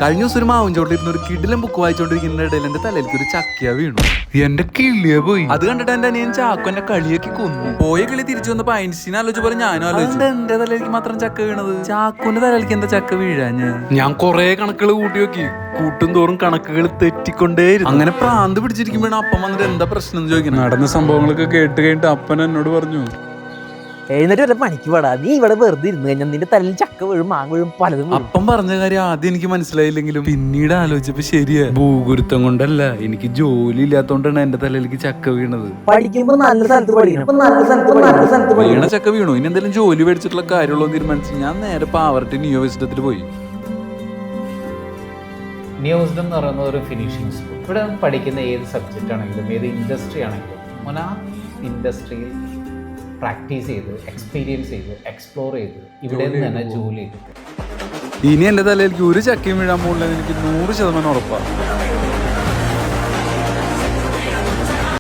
കഴിഞ്ഞ ദിവസം ഒരു മാവുംചോട്ടിലിരുന്ന് ഒരു കിടിലം ബുക്ക് വായിച്ചോണ്ടിരിക്കുന്ന ഇടയിൽ എന്റെ തലയിലേക്ക് ഒരു ചക്കയ വീണു. എന്റെ കിളിയെ പോയി. അത് കണ്ടിട്ട് എന്റെ അനിയൻ ചാക്കോ എന്നെ കളിയൊക്കെ കൊന്നു. പോയ കിളി തിരിച്ചു വന്നപ്പോ ഐൻസ്റ്റീൻ ആലോചിച്ച പോലെ ഞാനും ആലോചിച്ചു, എന്റെ തലയിലേക്ക് മാത്രം ചക്ക വീണത്, ചാക്കോന്റെ തലയിലേക്ക് എന്താ ചക്ക വീഴാഞ്ഞ്? ഞാൻ കൊറേ കണക്കുകൾ കൂട്ടി നോക്കി, കൂട്ടും തോറും കണക്കുകൾ തെറ്റിക്കൊണ്ടേയിരുന്നു. അങ്ങനെ പ്രാന്ത് പിടിച്ചിരിക്കുമ്പോഴാണ് അപ്പം വന്നിട്ട് എന്താ പ്രശ്നം എന്ന് ചോദിക്കുന്നത്. നടന്ന സംഭവങ്ങളൊക്കെ കേട്ട് കഴിഞ്ഞിട്ട് അപ്പൻ എന്നോട് പറഞ്ഞു, എഴുന്നേറ്റ് വരെ പണിക്ക് പാടാ, നീ ഇവിടെ വെറുതെ ഇരുന്ന് കഴിഞ്ഞാൽ നിന്റെ തലയിൽ ചക്ക വീഴും മാങ്ങ വീഴും പലതും. അപ്പം പറഞ്ഞ കാര്യം ആദ്യം എനിക്ക് മനസ്സിലായില്ലെങ്കിലും പിന്നീട് ആലോചിച്ചപ്പോ ശരിയാ, ഭൂഗുരുത്തം കൊണ്ടല്ല, എനിക്ക് ജോലി ഇല്ലാത്തോണ്ടാണ് എന്റെ തലയിലേക്ക് ചക്ക വീണത്. പഠിക്കുമ്പോ നല്ല സ്ഥലത്ത് പഠിക്കണം, നല്ല സ്ഥലത്ത് വീണ ചക്ക വീണു. ഇനി എന്തെങ്കിലും ജോലി മേടിച്ചിട്ടുള്ള കാര്യമുള്ളൂ തീരുമാനിച്ചു ഞാൻ നേരെ പാവർട്ടി നിയോ വിസിറ്റത്തിൽ പോയി. നിയോ വിസിറ്റം എന്ന് പറയുന്നത് ഒരു ഫിനിഷിംഗ് സ്കൂൾ. ഇവിടെ പഠിക്കുന്ന ഏത് സബ്ജക്റ്റ് ആണെങ്കിലും ഏത് ഇൻഡസ്ട്രി ആണെങ്കിലും ആ ഇൻഡസ്ട്രിയിൽ പ്രാക്ടീസ് ചെയ്ത് എക്സ്പീരിയൻസ് ചെയ്ത് എക്സ്പ്ലോർ ചെയ്ത് ഇവിടെ നിന്ന് തന്നെ ജോലി ചെയ്തു. ഇനി എന്റെ തലയിലേക്ക് ഒരു ചക്കയും വീഴാൻ പോകുന്നില്ലെന്ന് എനിക്ക് 100% ഉറപ്പാണ്.